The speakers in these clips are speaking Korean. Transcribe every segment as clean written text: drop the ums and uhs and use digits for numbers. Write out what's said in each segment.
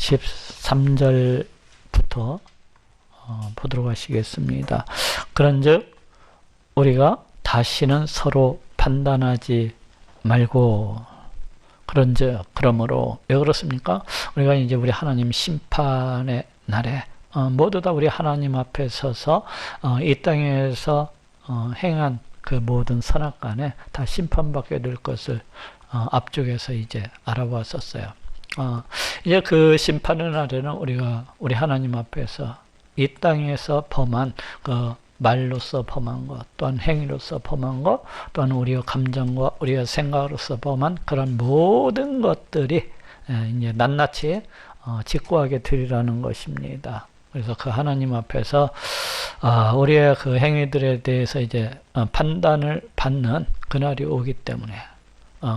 13절부터 보도록 하시겠습니다. 그런즉 우리가 다시는 서로 판단하지 말고, 그러므로 왜 그렇습니까? 우리가 이제 우리 하나님 심판의 날에 모두 다 우리 하나님 앞에 서서 이 땅에서 행한 그 모든 선악간에 다 심판받게 될 것을 앞쪽에서 이제 알아봤었어요. 이제 그 심판의 날에는 우리가 우리 하나님 앞에서 이 땅에서 범한 그 말로서 범한 것, 또한 행위로서 범한 것, 또한 우리의 감정과 우리의 생각으로서 범한 그런 모든 것들이 이제 낱낱이 직고하게 되리라는 것입니다. 그래서 그 하나님 앞에서 우리의 그 행위들에 대해서 이제 판단을 받는 그날이 오기 때문에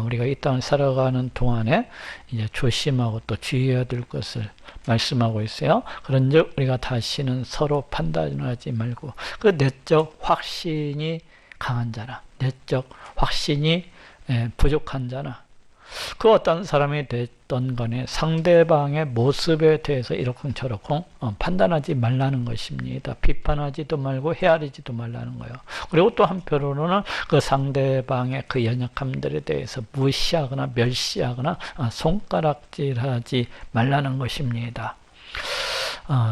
우리가 이 땅을 살아가는 동안에 이제 조심하고 또 주의해야 될 것을 말씀하고 있어요. 그런즉 우리가 다시는 서로 판단하지 말고 그 내적 확신이 강한 자나 내적 확신이 부족한 자나 그 어떤 사람이 됐던 간에 상대방의 모습에 대해서 이러쿵저러쿵 판단하지 말라는 것입니다. 비판하지도 말고 헤아리지도 말라는 거예요. 그리고 또 한편으로는 그 상대방의 그 연약함들에 대해서 무시하거나 멸시하거나 손가락질하지 말라는 것입니다.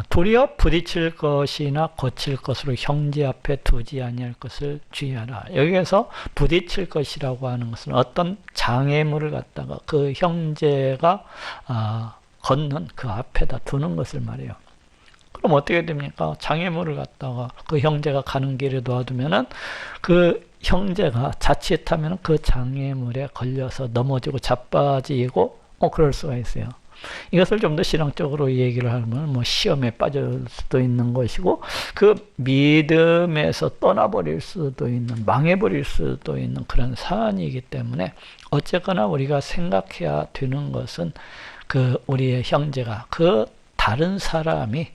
도리어 부딪힐 것이나 거칠 것으로 형제 앞에 두지 아니할 것을 주의하라. 여기에서 부딪힐 것이라고 하는 것은 어떤 장애물을 갖다가 그 형제가 걷는 그 앞에다 두는 것을 말해요. 그럼 어떻게 됩니까? 장애물을 갖다가 그 형제가 가는 길에 놓아두면은 그 형제가 자칫하면 그 장애물에 걸려서 넘어지고 자빠지고 그럴 수가 있어요. 이것을 좀 더 신앙적으로 얘기를 하면 시험에 빠질 수도 있는 것이고 그 믿음에서 떠나버릴 수도 있는, 망해버릴 수도 있는 그런 사안이기 때문에 어쨌거나 우리가 생각해야 되는 것은 그 우리의 형제가 그 다른 사람이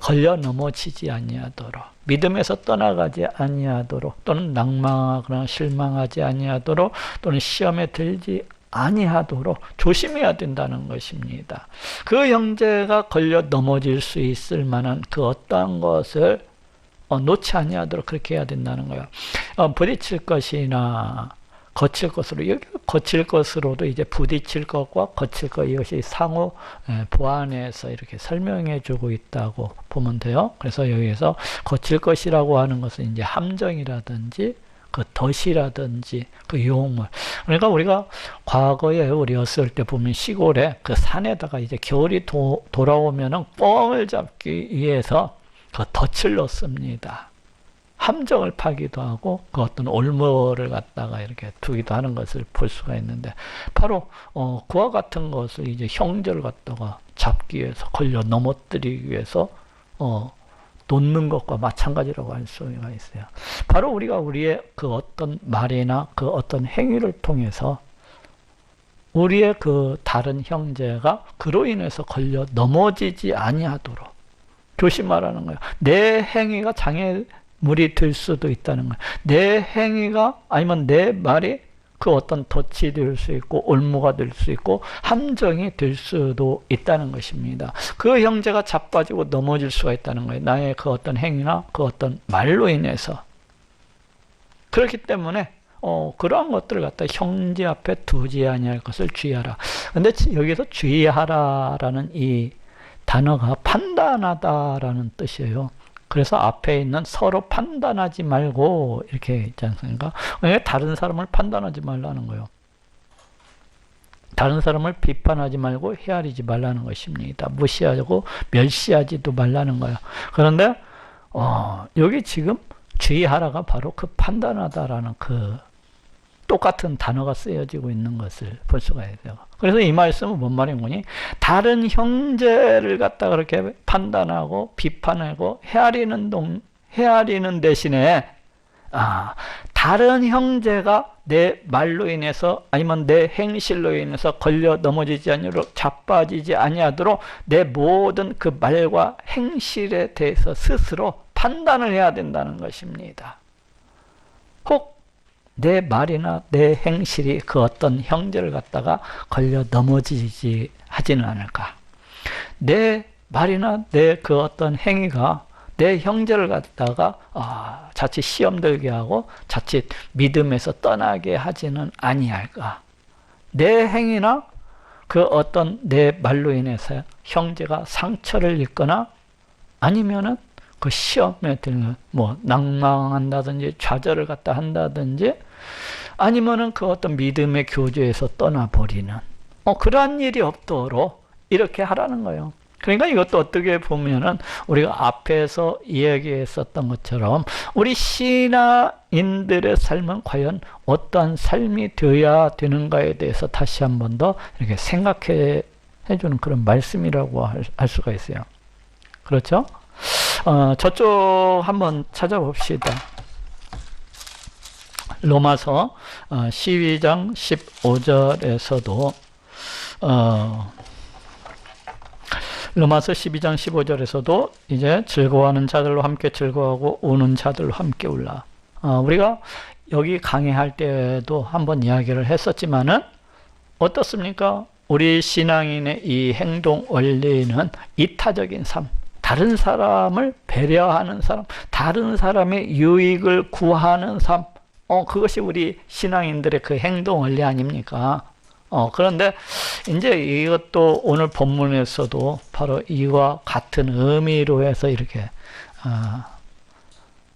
걸려 넘어지지 아니하도록, 믿음에서 떠나가지 아니하도록, 또는 낭망하거나 실망하지 아니하도록, 또는 시험에 들지 아니하도록 조심해야 된다는 것입니다. 그 형제가 걸려 넘어질 수 있을 만한 그 어떠한 것을 놓지 아니하도록 그렇게 해야 된다는 거예요. 부딪힐 것이나 거칠 것으로, 여기 거칠 것으로도 이제 부딪힐 것과 거칠 것, 이것이 상호 보완해서 이렇게 설명해 주고 있다고 보면 돼요. 그래서 여기에서 거칠 것이라고 하는 것은 이제 함정이라든지 그 덫이라든지 그 용물. 그러니까 우리가 과거에 우리 어렸을 때 보면 시골에 그 산에다가 이제 겨울이 돌아오면은 꿩을 잡기 위해서 그 덫을 놓습니다. 함정을 파기도 하고 그 어떤 올무를 갖다가 이렇게 두기도 하는 것을 볼 수가 있는데, 바로 그와 같은 것을 이제 형제를 갖다가 잡기 위해서, 걸려 넘어뜨리기 위해서 놓는 것과 마찬가지라고 할 수가 있어요. 바로 우리가 우리의 그 어떤 말이나 그 어떤 행위를 통해서 우리의 그 다른 형제가 그로 인해서 걸려 넘어지지 아니하도록 조심하라는 거예요. 내 행위가 장애물이 될 수도 있다는 거예요. 내 행위가 아니면 내 말이 그 어떤 덫이 될 수 있고 올무가 될 수 있고 함정이 될 수도 있다는 것입니다. 그 형제가 자빠지고 넘어질 수가 있다는 거예요. 나의 그 어떤 행위나 그 어떤 말로 인해서. 그렇기 때문에 그러한 것들을 갖다 형제 앞에 두지 아니할 것을 주의하라. 근데 여기서 주의하라라는 이 단어가 판단하다라는 뜻이에요. 그래서 앞에 있는 서로 판단하지 말고 이렇게 있지 않습니까? 왜 다른 사람을 판단하지 말라는 거예요. 다른 사람을 비판하지 말고 헤아리지 말라는 것입니다. 무시하고 멸시하지도 말라는 거예요. 그런데 여기 지금 주의하라가 바로 그 판단하다라는 그 똑같은 단어가 쓰여지고 있는 것을 볼 수가 있어요. 그래서 이 말씀은 뭔 말인 거니? 다른 형제를 갖다 그렇게 판단하고 비판하고 헤아리는 대신에 다른 형제가 내 말로 인해서 아니면 내 행실로 인해서 걸려 넘어지지 아니하도록, 자빠지지 아니하도록 내 모든 그 말과 행실에 대해서 스스로 판단을 해야 된다는 것입니다. 혹 내 말이나 내 행실이 그 어떤 형제를 갖다가 걸려 넘어지지 하지는 않을까? 내 말이나 내 그 어떤 행위가 내 형제를 갖다가 자칫 시험 들게 하고 자칫 믿음에서 떠나게 하지는 아니할까? 내 행위나 그 어떤 내 말로 인해서 형제가 상처를 입거나 아니면은 그 시험에 들면 뭐 낭망한다든지 좌절을 갖다 한다든지 아니면은 그 어떤 믿음의 교제에서 떠나버리는 그러한 일이 없도록 이렇게 하라는 거예요. 그러니까 이것도 어떻게 보면은 우리가 앞에서 이야기했었던 것처럼 우리 신앙인들의 삶은 과연 어떠한 삶이 되어야 되는가에 대해서 다시 한 번 더 이렇게 생각해 주는 그런 말씀이라고 할 수가 있어요. 그렇죠? 저쪽 한번 찾아봅시다. 로마서 12장 15절에서도 로마서 12장 15절에서도 이제 즐거워하는 자들로 함께 즐거워하고 우는 자들로 함께 울라. 우리가 여기 강의할 때도 한번 이야기를 했었지만은 어떻습니까? 우리 신앙인의 이 행동 원리는 이타적인 삶, 다른 사람을 배려하는 삶, 다른 사람의 유익을 구하는 삶, 그것이 우리 신앙인들의 그 행동 원리 아닙니까? 그런데 이제 이것도 오늘 본문에서도 바로 이와 같은 의미로 해서 이렇게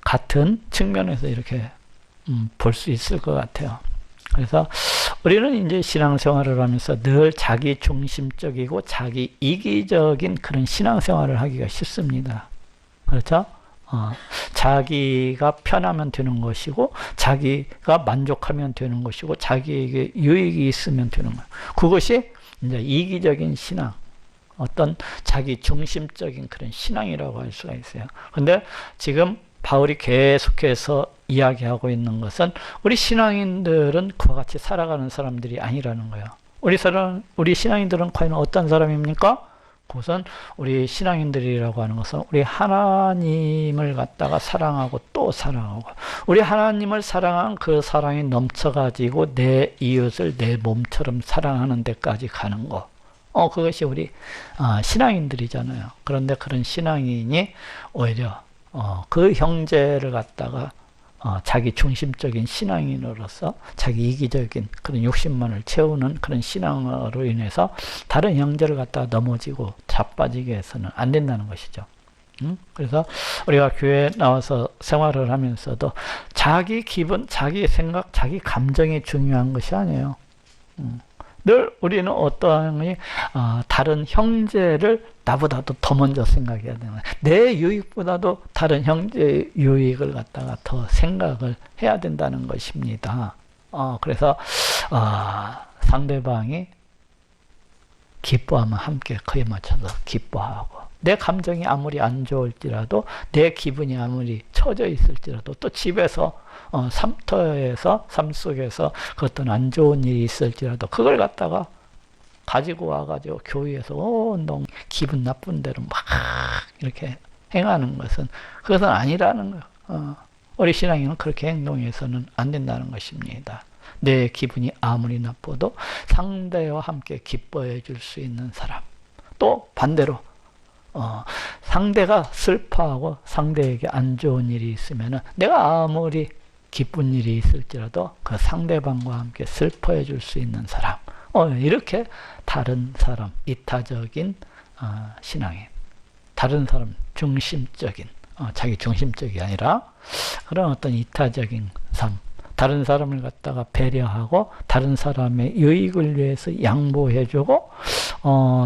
같은 측면에서 이렇게 볼 수 있을 것 같아요. 그래서 우리는 이제 신앙생활을 하면서 늘 자기 중심적이고 자기 이기적인 그런 신앙생활을 하기가 쉽습니다. 그렇죠? 자기가 편하면 되는 것이고 자기가 만족하면 되는 것이고 자기에게 유익이 있으면 되는 거예요. 그것이 이제 이기적인 신앙, 어떤 자기 중심적인 그런 신앙이라고 할 수가 있어요. 근데 지금 바울이 계속해서 이야기하고 있는 것은 우리 신앙인들은 그와 같이 살아가는 사람들이 아니라는 거예요. 우리 신앙인들은 과연 어떤 사람입니까? 그것은 우리 신앙인들이라고 하는 것은 우리 하나님을 갖다가 사랑하고 또 사랑하고 우리 하나님을 사랑한 그 사랑이 넘쳐가지고 내 이웃을 내 몸처럼 사랑하는 데까지 가는 거. 그것이 우리 신앙인들이잖아요. 그런데 그런 신앙인이 오히려 그 형제를 갖다가 자기 중심적인 신앙인으로서 자기 이기적인 그런 욕심만을 채우는 그런 신앙으로 인해서 다른 형제를 갖다가 넘어지고 자빠지게 해서는 안 된다는 것이죠. 그래서 우리가 교회에 나와서 생활을 하면서도 자기 기분, 자기 생각, 자기 감정이 중요한 것이 아니에요. 늘 우리는 어떠한 다른 형제를 나보다도 더 먼저 생각해야 되는 거예요. 내 유익보다도 다른 형제의 유익을 갖다가 더 생각을 해야 된다는 것입니다. 그래서 상대방이 기뻐하면 함께 그에 맞춰서 기뻐하고 내 감정이 아무리 안 좋을지라도 내 기분이 아무리 처져 있을지라도 또 집에서 삶터에서 삶 속에서 그 어떤 안 좋은 일이 있을지라도 그걸 갖다가 가지고 와가지고 교회에서 너 기분 나쁜 대로 막 이렇게 행하는 것은 그것은 아니라는 거예요. 우리 신앙인은 그렇게 행동해서는 안 된다는 것입니다. 내 기분이 아무리 나빠도 상대와 함께 기뻐해 줄 수 있는 사람, 또 반대로 상대가 슬퍼하고 상대에게 안 좋은 일이 있으면 내가 아무리 기쁜 일이 있을지라도 그 상대방과 함께 슬퍼해 줄 수 있는 사람, 이렇게 다른 사람, 이타적인 신앙인, 다른 사람 중심적인, 자기 중심적이 아니라 그런 어떤 이타적인 삶, 다른 사람을 갖다가 배려하고 다른 사람의 유익을 위해서 양보해주고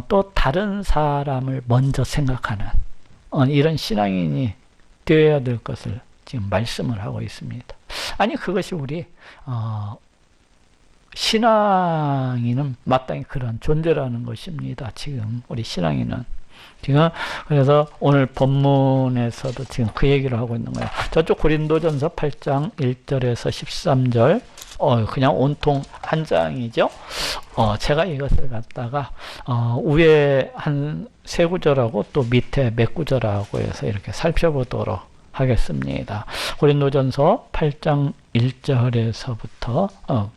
또 다른 사람을 먼저 생각하는 이런 신앙인이 되어야 될 것을 지금 말씀을 하고 있습니다. 아니 그것이 우리 신앙인은 마땅히 그런 존재라는 것입니다. 지금 우리 신앙인은 지금 그래서 오늘 본문에서도 지금 그 얘기를 하고 있는 거예요. 저쪽 고린도전서 8장 1절에서 13절 그냥 온통 한 장이죠. 제가 이것을 갖다가 위에 한 세 구절하고 또 밑에 몇 구절하고 해서 이렇게 살펴보도록 하겠습니다. 고린도전서 8장 1절에서부터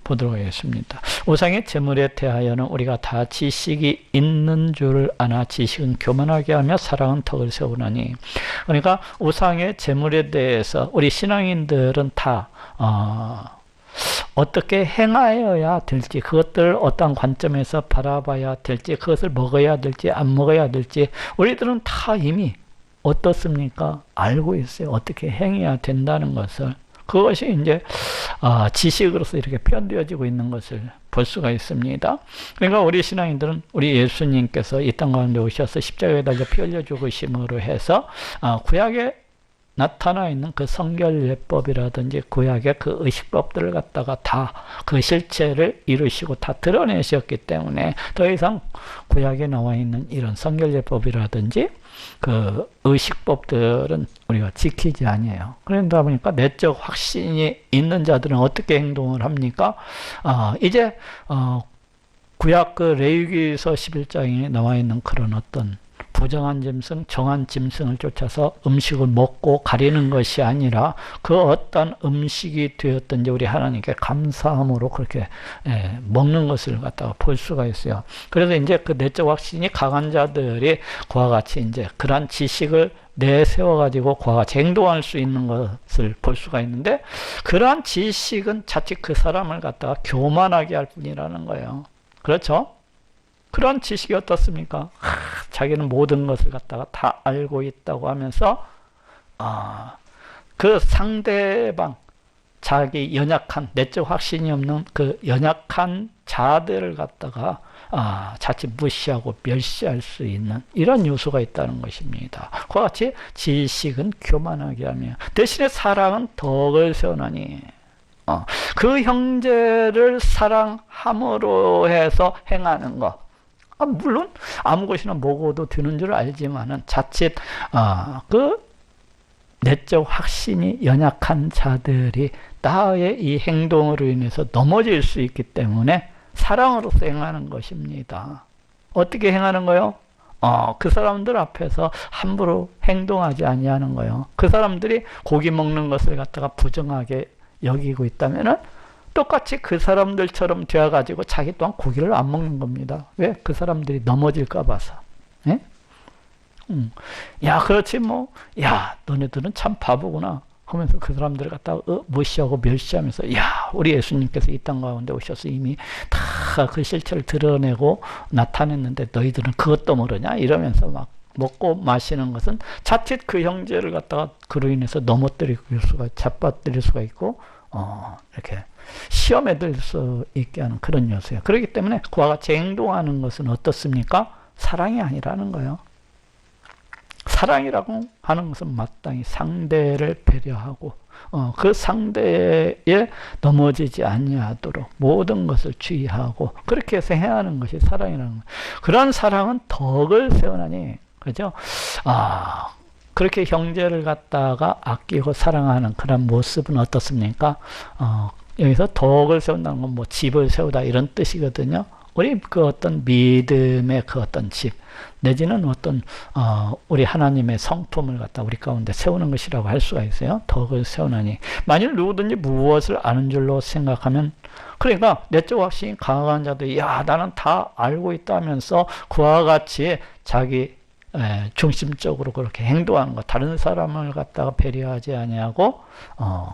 보도록 하겠습니다. 우상의 제물에 대하여는 우리가 다 지식이 있는 줄 아나 지식은 교만하게 하며 사랑은 덕을 세우나니. 그러니까 우상의 제물에 대해서 우리 신앙인들은 다 어떻게 행하여야 될지, 그것들을 어떤 관점에서 바라봐야 될지, 그것을 먹어야 될지 안 먹어야 될지 우리들은 다 이미 어떻습니까? 알고 있어요. 어떻게 행해야 된다는 것을. 그것이 이제 지식으로서 이렇게 표현되어지고 있는 것을 볼 수가 있습니다. 그러니까 우리 신앙인들은 우리 예수님께서 이 땅 가운데 오셔서 십자가에 달려 피 흘려 죽으심으로 해서 구약에 나타나 있는 그 성결예법이라든지 구약의 그 의식법들을 갖다가 다 그 실체를 이루시고 다 드러내셨기 때문에 더 이상 구약에 나와 있는 이런 성결예법이라든지 그 의식법들은 우리가 지키지 아니에요. 그러다 보니까 내적 확신이 있는 자들은 어떻게 행동을 합니까? 이제 구약 그 레위기서 11장에 나와 있는 그런 어떤 부정한 짐승, 정한 짐승을 쫓아서 음식을 먹고 가리는 것이 아니라 그 어떤 음식이 되었든지 우리 하나님께 감사함으로 그렇게 먹는 것을 갖다가 볼 수가 있어요. 그래서 이제 그 내적 확신이 강한 자들이 그와 같이 이제 그러한 지식을 내세워가지고 그와 같이 행동할 수 있는 것을 볼 수가 있는데, 그러한 지식은 자칫 그 사람을 갖다가 교만하게 할 뿐이라는 거예요. 그렇죠? 그런 지식이 어떻습니까? 자기는 모든 것을 갖다가 다 알고 있다고 하면서 그 상대방, 자기 연약한, 내적 확신이 없는 그 연약한 자들을 갖다가 자칫 무시하고 멸시할 수 있는 이런 요소가 있다는 것입니다. 그와 같이 지식은 교만하게 하며 대신에 사랑은 덕을 세우나니. 그 형제를 사랑함으로 해서 행하는 것. 물론 아무 것이나 먹어도 되는 줄 알지만은 자칫 그 내적 확신이 연약한 자들이 나의 이 행동으로 인해서 넘어질 수 있기 때문에 사랑으로서 행하는 것입니다. 어떻게 행하는 거요? 그 사람들 앞에서 함부로 행동하지 아니하는 거예요. 그 사람들이 고기 먹는 것을 갖다가 부정하게 여기고 있다면은 똑같이 그 사람들처럼 되어가지고 자기 또한 고기를 안 먹는 겁니다. 왜? 그 사람들이 넘어질까 봐서. 예? 야, 그렇지 뭐. 야, 너네들은 참 바보구나 하면서 그 사람들을 갖다가 무시하고 멸시하면서, 야, 우리 예수님께서 이 땅 가운데 오셔서 이미 다 그 실체를 드러내고 나타냈는데 너희들은 그것도 모르냐? 이러면서 막 먹고 마시는 것은 자칫 그 형제를 갖다가 그로 인해서 넘어뜨릴 수가, 잡아뜨릴 수가 있고 이렇게 시험에 들 수 있게 하는 그런 요소예요. 그렇기 때문에 그와 같이 행동하는 것은 어떻습니까? 사랑이 아니라는 거예요. 사랑이라고 하는 것은 마땅히 상대를 배려하고 그 상대에 넘어지지 아니하도록 모든 것을 주의하고 그렇게 해서 해야 하는 것이 사랑이라는 거예요. 그런 사랑은 덕을 세우나니. 그죠? 그렇게 형제를 갖다가 아끼고 사랑하는 그런 모습은 어떻습니까? 여기서 덕을 세운다는 건 뭐 집을 세우다 이런 뜻이거든요. 우리 그 어떤 믿음의 그 어떤 집, 내지는 어떤 우리 하나님의 성품을 갖다 우리 가운데 세우는 것이라고 할 수가 있어요. 덕을 세우나니. 만일 누구든지 무엇을 아는 줄로 생각하면, 그러니까 내적 확신이 강한 자들이 야, 나는 다 알고 있다면서 그와 같이 자기 중심적으로 그렇게 행동하는 것, 다른 사람을 갖다가 배려하지 아니하고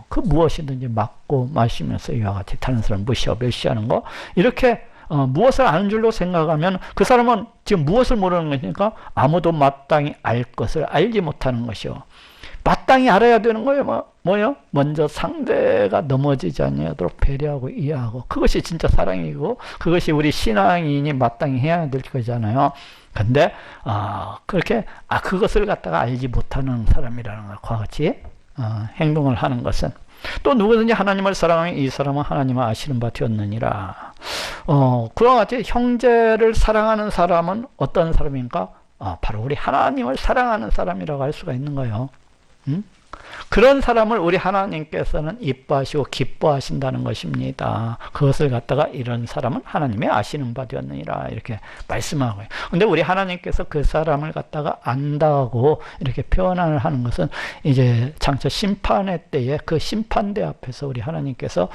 그 무엇이든지 맞고 마시면서 이와 같이 다른 사람을 무시하고 멸시하는 거, 이렇게 무엇을 아는 줄로 생각하면 그 사람은 지금 무엇을 모르는 것이니까 아무도 마땅히 알 것을 알지 못하는 것이요. 마땅히 알아야 되는 거예요. 뭐요? 먼저 상대가 넘어지지 않도록 배려하고 이해하고, 그것이 진짜 사랑이고 그것이 우리 신앙인이 마땅히 해야 될 거잖아요. 근데 그렇게 그것을 갖다가 알지 못하는 사람이라는 것, 그와 같이 행동을 하는 것은, 또 누구든지 하나님을 사랑하면 이 사람은 하나님을 아시는 바 되었느니라. 그와 같이 형제를 사랑하는 사람은 어떤 사람인가? 바로 우리 하나님을 사랑하는 사람이라고 할 수가 있는 거예요. 그런 사람을 우리 하나님께서는 이뻐하시고 기뻐하신다는 것입니다. 그것을 갖다가 이런 사람은 하나님의 아시는 바 되었느니라 이렇게 말씀하고요. 근데 우리 하나님께서 그 사람을 갖다가 안다고 이렇게 표현을 하는 것은 이제 장차 심판의 때에 그 심판대 앞에서 우리 하나님께서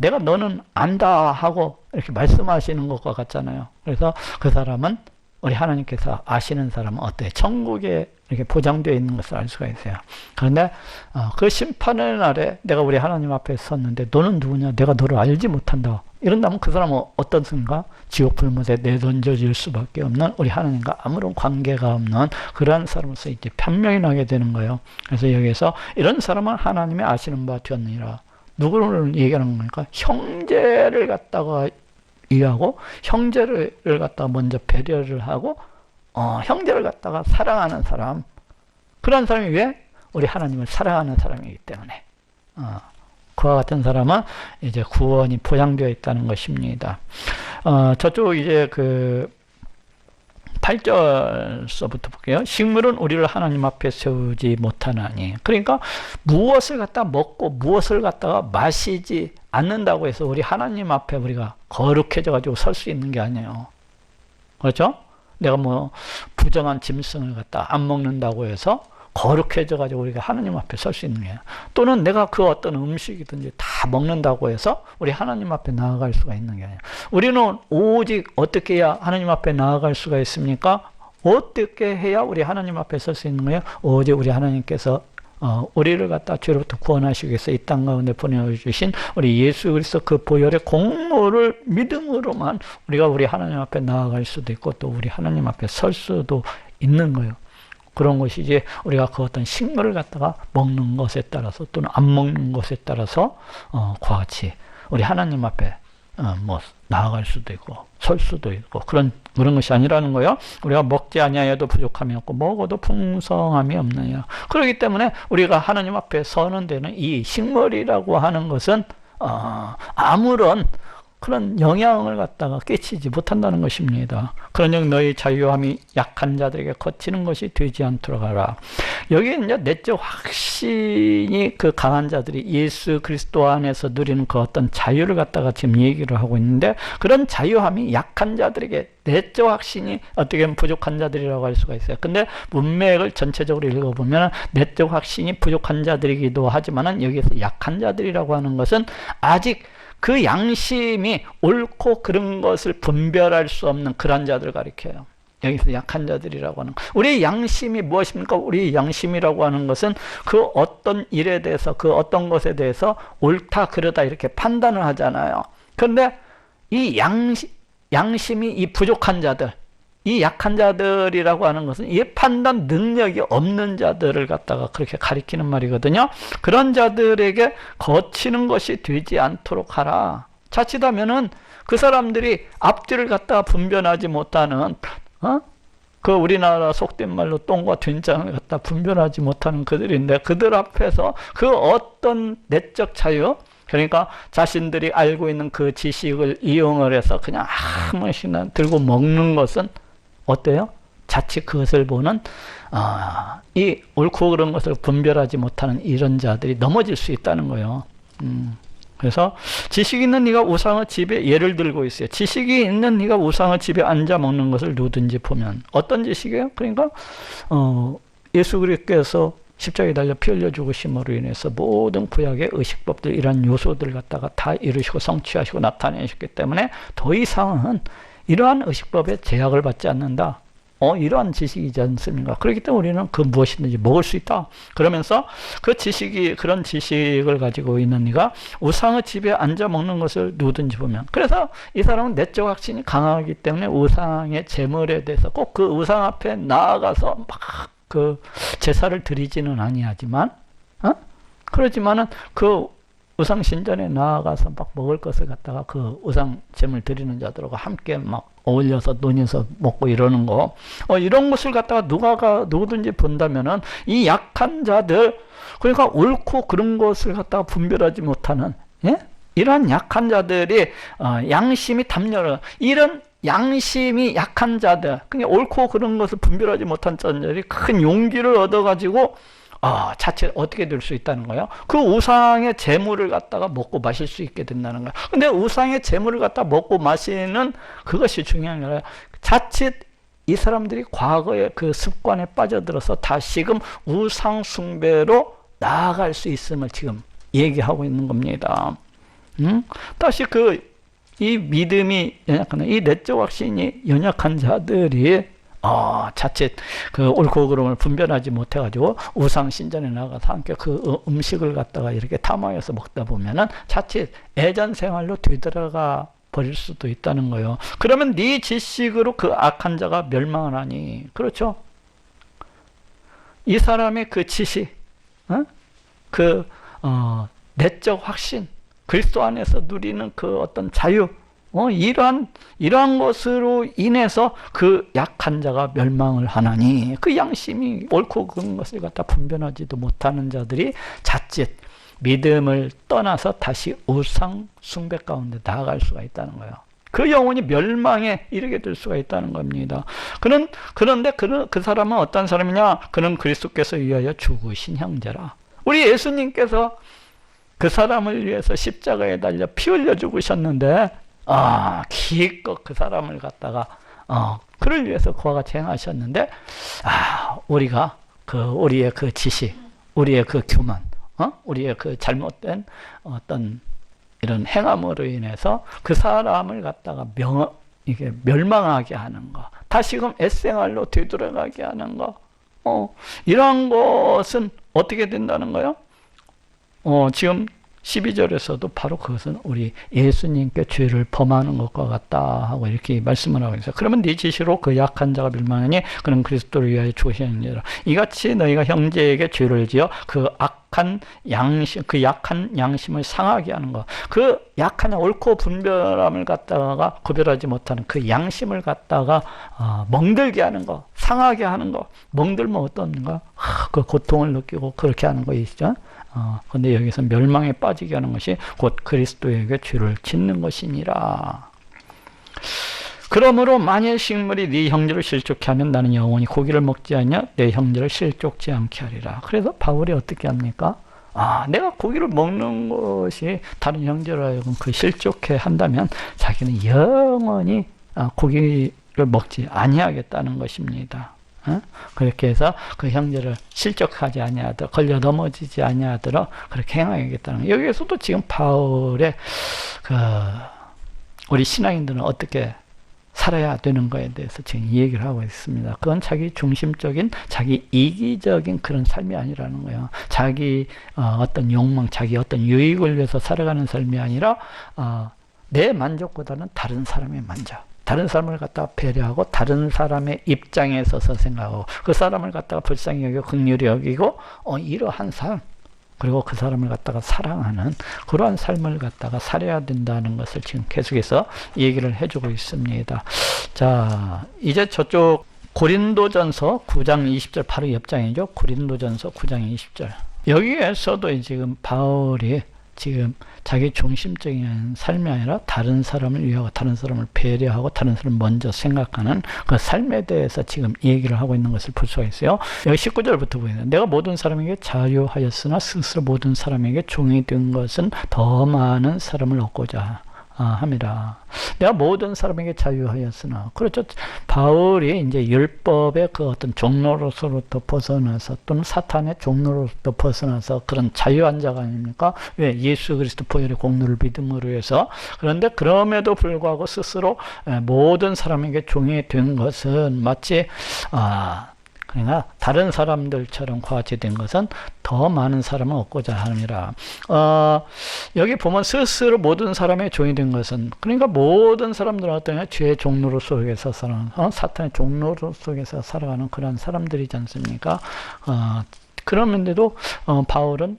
내가 너는 안다 하고 이렇게 말씀하시는 것과 같잖아요. 그래서 그 사람은 우리 하나님께서 아시는 사람은 어때요? 천국에 이렇게 보장되어 있는 것을 알 수가 있어요. 그런데 그 심판의 날에 내가 우리 하나님 앞에 섰는데 너는 누구냐? 내가 너를 알지 못한다. 이런다면 그 사람은 어떤 순간 지옥 불못에 내던져질 수밖에 없는 우리 하나님과 아무런 관계가 없는 그러한 사람으로서 이제 판명이 나게 되는 거예요. 그래서 여기에서 이런 사람은 하나님의 아시는 바 되었느니라. 누구를 얘기하는 겁니까? 형제를 갖다가 이해하고 형제를 갖다가 먼저 배려를 하고 형제를 갖다가 사랑하는 사람, 그런 사람이 왜? 우리 하나님을 사랑하는 사람이기 때문에 그와 같은 사람은 이제 구원이 보장되어 있다는 것입니다. 저쪽 이제 그 8절서부터 볼게요. 식물은 우리를 하나님 앞에 세우지 못하나니. 그러니까 무엇을 갖다 먹고 무엇을 갖다가 마시지 않는다고 해서 우리 하나님 앞에 우리가 거룩해져 가지고 설 수 있는 게 아니에요. 그렇죠? 내가 뭐 부정한 짐승을 갖다 안 먹는다고 해서 거룩해져 가지고 우리가 하나님 앞에 설 수 있는 게 아니에요. 또는 내가 그 어떤 음식이든지 다 먹는다고 해서 우리 하나님 앞에 나아갈 수가 있는 게 아니에요. 우리는 오직 어떻게 해야 하나님 앞에 나아갈 수가 있습니까? 어떻게 해야 우리 하나님 앞에 설 수 있는 거예요? 오직 우리 하나님께서 우리를 갖다 죄로부터 구원하시기 위해서 이 땅 가운데 보내주신 우리 예수 그리스도 그 보혈의 공로를 믿음으로만 우리가 우리 하나님 앞에 나아갈 수도 있고 또 우리 하나님 앞에 설 수도 있는 거예요. 그런 것이지 우리가 그 어떤 식물을 갖다가 먹는 것에 따라서 또는 안 먹는 것에 따라서 그와 같이 우리 하나님 앞에 뭐 나아갈 수도 있고 설 수도 있고 그런 것이 아니라는 거예요. 우리가 먹지 아니하여도 부족함이 없고 먹어도 풍성함이 없느냐. 그렇기 때문에 우리가 하나님 앞에 서는 데는 이 식물이라고 하는 것은 아무런 그런 영향을 갖다가 끼치지 못한다는 것입니다. 그러니 너희 자유함이 약한 자들에게 거치는 것이 되지 않도록 하라. 여기 이제 내적 확신이 그 강한 자들이 예수 그리스도 안에서 누리는 그 어떤 자유를 갖다가 지금 얘기를 하고 있는데, 그런 자유함이 약한 자들에게, 내적 확신이 어떻게 보면 부족한 자들이라고 할 수가 있어요. 근데 문맥을 전체적으로 읽어보면 내적 확신이 부족한 자들이기도 하지만은 여기에서 약한 자들이라고 하는 것은 아직 그 양심이 옳고 그른 것을 분별할 수 없는 그런 자들을 가리켜요. 여기서 약한 자들이라고 하는 것. 우리의 양심이 무엇입니까? 우리의 양심이라고 하는 것은 그 어떤 일에 대해서, 그 어떤 것에 대해서 옳다 그르다 이렇게 판단을 하잖아요. 그런데 이 양심이 이 부족한 자들, 이 약한 자들이라고 하는 것은 이 판단 능력이 없는 자들을 갖다가 그렇게 가리키는 말이거든요. 그런 자들에게 거치는 것이 되지 않도록 하라. 자칫하면은 그 사람들이 앞뒤를 갖다가 분별하지 못하는, 그 우리나라 속된 말로 똥과 된장을 갖다 분별하지 못하는 그들인데, 그들 앞에서 그 어떤 내적 자유, 그러니까 자신들이 알고 있는 그 지식을 이용을 해서 그냥 아무것이나 들고 먹는 것은 어때요? 자칫 그것을 보는 이 옳고 그런 것을 분별하지 못하는 이런 자들이 넘어질 수 있다는 거예요. 그래서 지식이 있는 네가 우상의 집에 예를 들고 있어요. 지식이 있는 네가 우상의 집에 앉아 먹는 것을 누구든지 보면. 어떤 지식이에요? 그러니까 예수 그리스도께서 십자가에 달려 피 흘려 죽으심으로 인해서 모든 구약의 의식법들, 이런 요소들을 갖다가 다 이루시고 성취하시고 나타내셨기 때문에 더 이상은 이러한 의식법에 제약을 받지 않는다. 이러한 지식이지 않습니까? 그렇기 때문에 우리는 그 무엇이든지 먹을 수 있다. 그러면서 그 지식이, 그런 지식을 가지고 있는 네가 우상의 집에 앉아 먹는 것을 누구든지 보면. 그래서 이 사람은 내적 확신이 강하기 때문에 우상의 제물에 대해서 꼭 그 우상 앞에 나아가서 막 그 제사를 드리지는 아니하지만, 그러지만은 그 우상 신전에 나아가서 막 먹을 것을 갖다가 그 우상 제물 드리는 자들하고 함께 막 어울려서 논해서 먹고 이러는 거, 이런 것을 갖다가 누구든지 본다면은 이 약한 자들, 그러니까 옳고 그런 것을 갖다가 분별하지 못하는, 이러한 약한 자들이 양심이 담녀를, 이런 양심이 약한 자들, 그러니까 옳고 그런 것을 분별하지 못한 자들이 큰 용기를 얻어가지고 자칫 어떻게 될 수 있다는 거예요? 그 우상의 재물을 갖다가 먹고 마실 수 있게 된다는 거예요. 근데 우상의 재물을 갖다가 먹고 마시는 그것이 중요한 게 아니라 자칫 이 사람들이 과거의 그 습관에 빠져들어서 다시금 우상 숭배로 나아갈 수 있음을 지금 얘기하고 있는 겁니다. 다시 이 믿음이 연약한, 이 내적 확신이 연약한 자들이 자칫 옳고 그름을 분별하지 못해가지고 우상 신전에 나가서 함께 그 음식을 갖다가 이렇게 탐하여서 먹다 보면은 자칫 애전 생활로 되돌아가 버릴 수도 있다는 거예요. 그러면 네 지식으로 그 악한 자가 멸망을 하니, 그렇죠? 이 사람의 그 지식, 내적 확신, 그리스도 안에서 누리는 그 어떤 자유, 이러한 것으로 인해서 그 약한 자가 멸망을 하나니, 그 양심이 옳고 그른 것을 갖다 분별하지도 못하는 자들이 자칫 믿음을 떠나서 다시 우상 숭배 가운데 나아갈 수가 있다는 거예요. 그 영혼이 멸망에 이르게 될 수가 있다는 겁니다. 그런데 그 사람은 어떤 사람이냐? 그는 그리스도께서 위하여 죽으신 형제라. 우리 예수님께서 그 사람을 위해서 십자가에 달려 피 흘려 죽으셨는데, 기껏 그 사람을 갖다가 그를 위해서 그와 같이 행하셨는데, 우리가 우리의 그 지식, 우리의 그 교만, 우리의 그 잘못된 어떤 이런 행함으로 인해서 그 사람을 갖다가 이게 멸망하게 하는 거, 다시금 옛생활로 되돌아가게 하는 거, 이런 것은 어떻게 된다는 거예요? 지금 12절에서도 바로 그것은 우리 예수님께 죄를 범하는 것과 같다 하고 이렇게 말씀을 하고 있어요. 그러면 네 지시로 그 약한 자가 멸망하니 그는 그리스도를 위하여 죽으신 형제라. 이같이 너희가 형제에게 죄를 지어 그 악한 양심, 그 약한 양심을 상하게 하는 것, 그 약한 옳고 분별함을 갖다가 구별하지 못하는 그 양심을 갖다가 멍들게 하는 것, 상하게 하는 것. 멍들면 어떤가? 그 고통을 느끼고 그렇게 하는 거 있죠. 근데 여기서 멸망에 빠지게 하는 것이 곧 그리스도에게 죄를 짓는 것이니라. 그러므로 만일 식물이 네 형제를 실족케 하면 나는 영원히 고기를 먹지 않냐? 내 형제를 실족지 않게 하리라. 그래서 바울이 어떻게 합니까? 내가 고기를 먹는 것이 다른 형제를 하여금 그 실족해 한다면 자기는 영원히 고기를 먹지 아니하겠다는 것입니다. 그렇게 해서 그 형제를 실족하지 아니하도록, 걸려 넘어지지 아니하도록 그렇게 행하겠다는 거예요. 여기에서도 지금 바울의 우리 신앙인들은 어떻게 살아야 되는 거에 대해서 지금 얘기를 하고 있습니다. 그건 자기 중심적인, 자기 이기적인 그런 삶이 아니라는 거예요. 자기 어떤 욕망, 자기 어떤 유익을 위해서 살아가는 삶이 아니라 내 만족보다는 다른 사람의 만족, 다른 사람을 갖다가 배려하고 다른 사람의 입장에 서서 생각하고 그 사람을 갖다가 불쌍히 여기고 긍휼히 여기고 이러한 삶, 그리고 그 사람을 갖다가 사랑하는 그러한 삶을 갖다가 살아야 된다는 것을 지금 계속해서 얘기를 해주고 있습니다. 자, 이제 저쪽 고린도전서 9장 20절 바로 옆장이죠. 고린도전서 9장 20절. 여기에서도 지금 바울이 지금 자기 중심적인 삶이 아니라 다른 사람을 위하고 다른 사람을 배려하고 다른 사람을 먼저 생각하는 그 삶에 대해서 지금 얘기를 하고 있는 것을 볼 수가 있어요. 여기 19절부터 보이는, 내가 모든 사람에게 자유하였으나 스스로 모든 사람에게 종이 된 것은 더 많은 사람을 얻고자 함이라. 내가 모든 사람에게 자유하였으나, 그렇죠. 바울이 이제 율법의 그 어떤 종로로서부터 벗어나서 또는 사탄의 종로로부터 벗어나서 그런 자유한 자가 아닙니까? 왜? 예수 그리스도 보혈의 공로를 믿음으로 해서. 그런데 그럼에도 불구하고 스스로 모든 사람에게 종이 된 것은 마치 그러니까 다른 사람들처럼 같이 된 것은 더 많은 사람을 얻고자 함이라. 여기 보면 스스로 모든 사람의 종이 된 것은, 그러니까 모든 사람들은 어떠냐? 죄의 종로로 속에서 살아가는, 사탄의 종로로 속에서 살아가는 그런 사람들이지 않습니까? 그런데도 바울은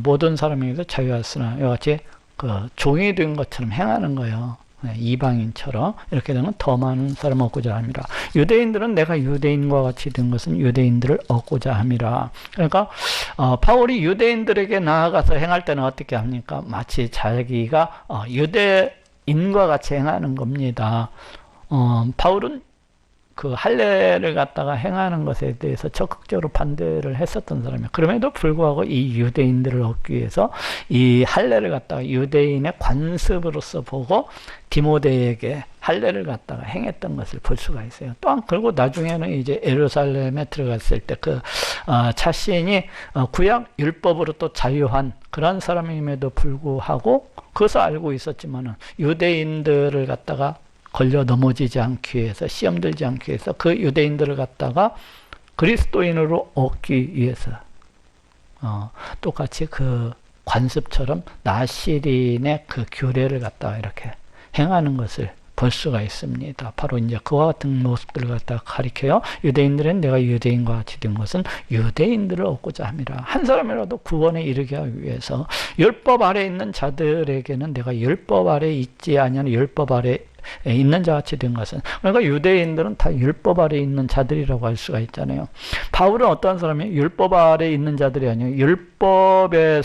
모든 사람에게서 자유하였으나 이와 같이 그 종이 된 것처럼 행하는 거예요. 이방인처럼 이렇게 되면 더 많은 사람을 얻고자 함이라. 유대인들은 내가 유대인과 같이 된 것은 유대인들을 얻고자 함이라. 그러니까 바울이 유대인들에게 나아가서 행할 때는 어떻게 합니까? 마치 자기가 유대인과 같이 행하는 겁니다. 바울은 그 할례를 갖다가 행하는 것에 대해서 적극적으로 반대를 했었던 사람이에요. 그럼에도 불구하고 이 유대인들을 얻기 위해서 이 할례를 갖다가 유대인의 관습으로서 보고 디모데에게 할례를 갖다가 행했던 것을 볼 수가 있어요. 또한 그리고 나중에는 이제 예루살렘에 들어갔을 때 자신이 구약 율법으로 또 자유한 그런 사람임에도 불구하고 그것을 알고 있었지만은 유대인들을 갖다가 걸려 넘어지지 않기 위해서, 시험 들지 않기 위해서 그 유대인들을 갖다가 그리스도인으로 얻기 위해서 똑같이 그 관습처럼 나시린의 그 규례를 갖다가 이렇게 행하는 것을 볼 수가 있습니다. 바로 이제 그와 같은 모습들을 갖다가 가리켜요. 유대인들은 내가 유대인과 같이 된 것은 유대인들을 얻고자 함이라. 한 사람이라도 구원에 이르게 하기 위해서 율법 아래 있는 자들에게는 내가 율법 아래 있지 아니하는 율법 아래 있는 자같이 된 것은, 그러니까 유대인들은 다 율법 아래 있는 자들이라고 할 수가 있잖아요. 바울은 어떠한 사람이에요? 율법 아래 있는 자들이 아니에요. 율법의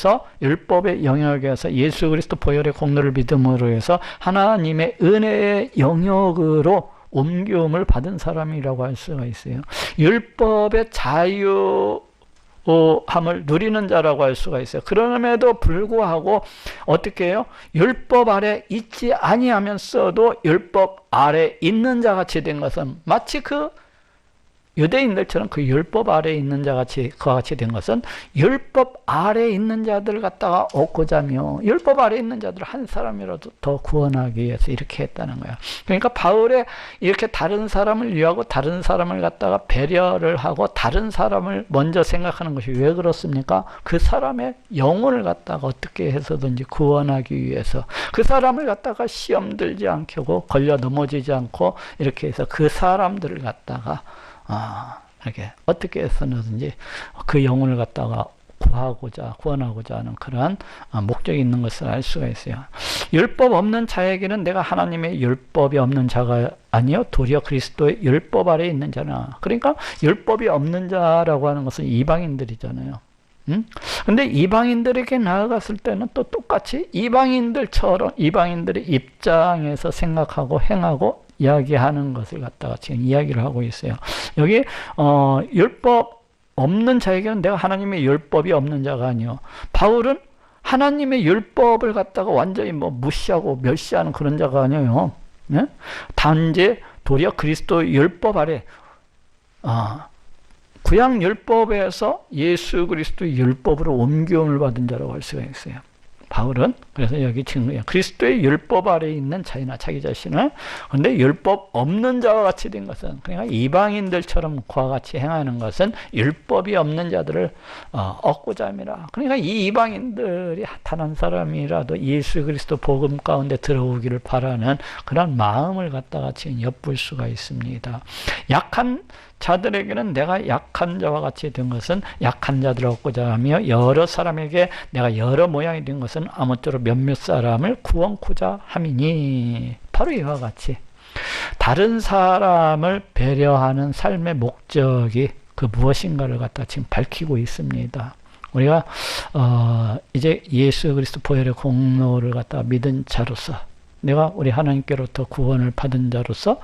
영역에서 예수 그리스도 보혈의 공로를 믿음으로 해서 하나님의 은혜의 영역으로 옮김을 받은 사람이라고 할 수가 있어요. 율법의 자유함을 누리는 자라고 할 수가 있어요. 그럼에도 불구하고 어떻게 해요? 율법 아래 있지 아니하면서도 율법 아래 있는 자같이 된 것은 마치 그 유대인들처럼 그 율법 아래 있는 자같이 그와 같이 된 것은 율법 아래 있는 자들을 갖다가 얻고자 하며 율법 아래 있는 자들을 한 사람이라도 더 구원하기 위해서 이렇게 했다는 거야. 그러니까 바울의 이렇게 다른 사람을 위하고 다른 사람을 갖다가 배려를 하고 다른 사람을 먼저 생각하는 것이 왜 그렇습니까? 그 사람의 영혼을 갖다가 어떻게 해서든지 구원하기 위해서 그 사람을 갖다가 시험 들지 않게 하고 걸려 넘어지지 않고 이렇게 해서 그 사람들을 갖다가 이렇게 어떻게 해서든지 그 영혼을 갖다가 구원하고자 하는 그러한 목적이 있는 것을 알 수가 있어요. 율법 없는 자에게는 내가 하나님의 율법이 없는 자가 아니요 도리어 그리스도의 율법 아래 있는 자나. 그러니까 율법이 없는 자라고 하는 것은 이방인들이잖아요. 근데 이방인들에게 나아갔을 때는 또 똑같이 이방인들처럼 이방인들의 입장에서 생각하고 행하고 이야기하는 것을 갖다가 지금 이야기를 하고 있어요. 여기 율법 없는 자에게는 내가 하나님의 율법이 없는 자가 아니요. 바울은 하나님의 율법을 갖다가 완전히 무시하고 멸시하는 그런 자가 아니에요. 네? 단지 도리어 그리스도 율법 아래 구약 율법에서 예수 그리스도의 율법으로 옮김을 받은 자라고 할 수가 있어요. 바울은 그래서 여기 지금 그리스도의 율법 아래 있는 자이나 자기 자신을, 그런데 율법 없는 자와 같이 된 것은, 그러니까 이방인들처럼 그와 같이 행하는 것은 율법이 없는 자들을 얻고자 함이라. 그러니까 이 이방인들이 핫한 사람이라도 예수 그리스도 복음 가운데 들어오기를 바라는 그런 마음을 갖다가 지금 엿볼 수가 있습니다. 약한 자들에게는 내가 약한 자와 같이 된 것은 약한 자들을 얻고자 하며 여러 사람에게 내가 여러 모양이 된 것은 아무쪼록 몇몇 사람을 구원코자 함이니. 바로 이와 같이 다른 사람을 배려하는 삶의 목적이 그 무엇인가를 갖다 지금 밝히고 있습니다. 우리가 이제 예수 그리스도 보혈의 공로를 갖다 믿은 자로서, 내가 우리 하나님께로부터 구원을 받은 자로서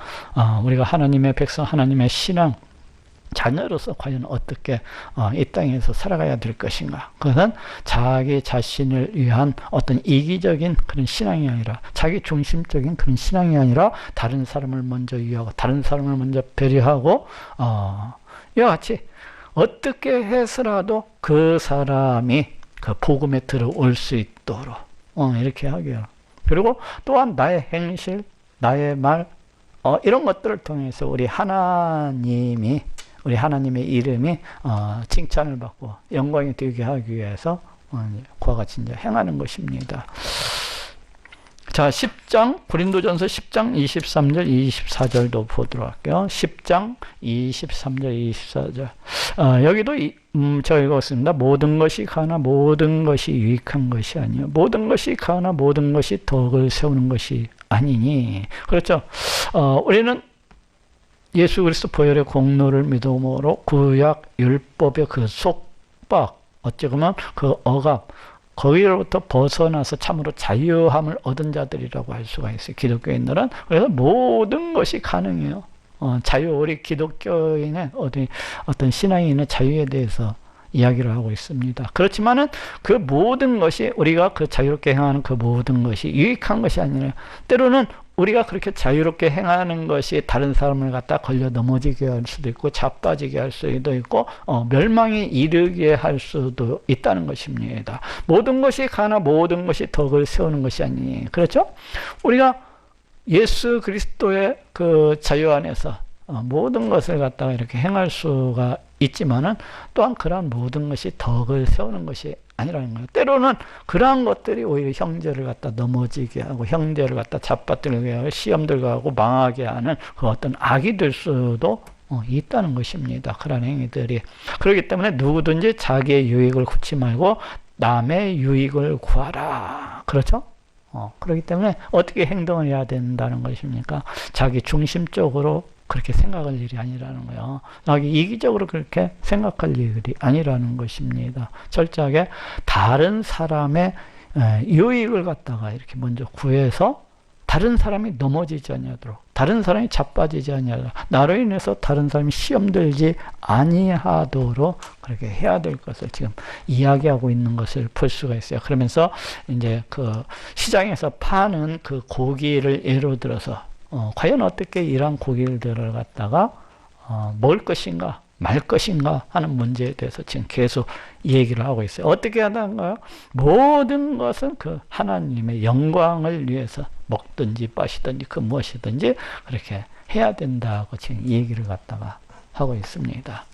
우리가 하나님의 백성, 하나님의 신앙 자녀로서 과연 어떻게 이 땅에서 살아가야 될 것인가. 그것은 자기 자신을 위한 어떤 이기적인 그런 신앙이 아니라, 자기 중심적인 그런 신앙이 아니라 다른 사람을 먼저 위하고 다른 사람을 먼저 배려하고 이와 같이 어떻게 해서라도 그 사람이 그 복음에 들어올 수 있도록 이렇게 하게요. 그리고 또한 나의 행실, 나의 말 이런 것들을 통해서 우리 하나님의 이름이 칭찬을 받고 영광이 되게 하기 위해서 그와 같이 이제 행하는 것입니다. 자, 10장 고린도전서 10장 23절 24절도 보도록 할게요. 10장 23절 24절 여기도 제가 읽었습니다. 모든 것이 가나 모든 것이 유익한 것이 아니요 모든 것이 가나 모든 것이 덕을 세우는 것이 아니니. 그렇죠. 우리는 예수 그리스도 보혈의 공로를 믿음으로 구약 율법의 그 속박, 어찌 보면 그 억압, 거기로부터 벗어나서 참으로 자유함을 얻은 자들이라고 할 수가 있어요. 기독교인들은. 그래서 모든 것이 가능해요. 자유, 우리 기독교인의 어떤 신앙인의 자유에 대해서 이야기를 하고 있습니다. 그렇지만은 그 모든 것이, 우리가 그 자유롭게 행하는 그 모든 것이 유익한 것이 아니라, 때로는 우리가 그렇게 자유롭게 행하는 것이 다른 사람을 갖다 걸려 넘어지게 할 수도 있고, 자빠지게 할 수도 있고, 멸망에 이르게 할 수도 있다는 것입니다. 모든 것이 가나 모든 것이 덕을 세우는 것이 아니에요. 그렇죠? 우리가 예수 그리스도의 그 자유 안에서 모든 것을 갖다가 이렇게 행할 수가 있지만은, 또한 그러한 모든 것이 덕을 세우는 것이 아니라는 거예요. 때로는 그러한 것들이 오히려 형제를 갖다 넘어지게 하고, 형제를 갖다 잡아들게 하고, 시험 들게 하고, 망하게 하는 그 어떤 악이 될 수도 있다는 것입니다. 그런 행위들이. 그렇기 때문에 누구든지 자기의 유익을 구치 말고 남의 유익을 구하라. 그렇죠? 그렇기 때문에 어떻게 행동을 해야 된다는 것입니까? 자기 중심적으로 그렇게 생각할 일이 아니라는 거예요. 자기 이기적으로 그렇게 생각할 일이 아니라는 것입니다. 철저하게 다른 사람의 유익을 갖다가 이렇게 먼저 구해서 다른 사람이 넘어지지 아니하도록, 다른 사람이 자빠지지 아니하도록, 나로 인해서 다른 사람이 시험 들지 아니하도록 그렇게 해야 될 것을 지금 이야기하고 있는 것을 볼 수가 있어요. 그러면서 이제 그 시장에서 파는 그 고기를 예로 들어서 과연 어떻게 이러한 고기들을 갖다가 먹을 것인가 말 것인가 하는 문제에 대해서 지금 계속 얘기를 하고 있어요. 어떻게 하던가요? 모든 것은 그 하나님의 영광을 위해서 먹든지 마시든지 그 무엇이든지 그렇게 해야 된다고 지금 얘기를 갖다가 하고 있습니다.